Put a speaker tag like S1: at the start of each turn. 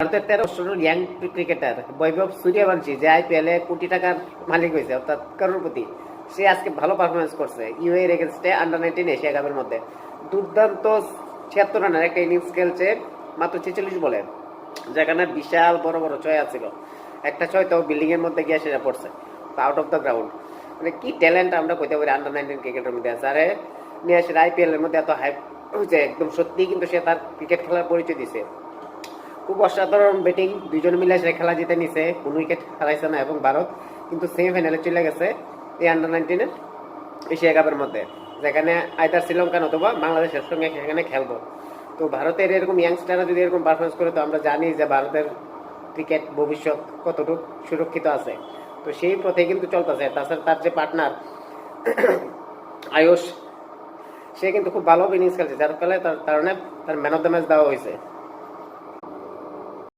S1: ভারতের 13 বছরের young cricketer বৈভব সূর্যবংশী যে IPL এ কোটি টাকার মালিক হয়েছে অর্থাৎ করোড়পতি, সে আজকে ভালো পারফরমেন্স করছে ইউএর এগেনস্টে আন্ডার-19 এশিয়া কাপের মধ্যে। দুর্দান্ত 76 রানের একটা ইনিংস খেলছে মাত্র 46 বলে, যেখানে বিশাল বড় বড় ছয় আছিল। একটা ছয় তো বিল্ডিং এর মধ্যে গিয়ে সেটা পড়ছে আউট অফ দ্য গ্রাউন্ড। মানে কি ট্যালেন্ট আমরা কইতে পারি আন্ডার-19 ক্রিকেটের মধ্যে আছে। আরে নিয়ে আসে IPL এর মধ্যে এত হাইপ হয়েছে একদম সত্যি, কিন্তু সে তার ক্রিকেট খেলার পরিচয় দিছে। খুব অসাধারণ ব্যাটিং, দুইজন মিলে সে খেলা জিতে নিছে, কোন উইকেট হারাইছে না। এবং ভারত কিন্তু সেমিফাইনালে চলে গেছে এই আন্ডার-19 এশিয়া কাপের মধ্যে, যেখানে আইদার শ্রীলঙ্কা অথবা বাংলাদেশের সঙ্গে সেখানে খেলবো। তো ভারতের এরকম ইয়াংস্টাররা যদি এরকম পারফরমেন্স করে, তো আমরা জানি যে ভারতের ক্রিকেট ভবিষ্যৎ কতটুকু সুরক্ষিত আছে। তো সেই পথে কিন্তু চলতেছে। তাছাড়া তার যে পার্টনার আয়ুষ, সে কিন্তু খুব ভালো ইনিংস খেলছে, যার ফলে তার কারণে তার ম্যান অফ দ্য ম্যাচ দেওয়া হয়েছে।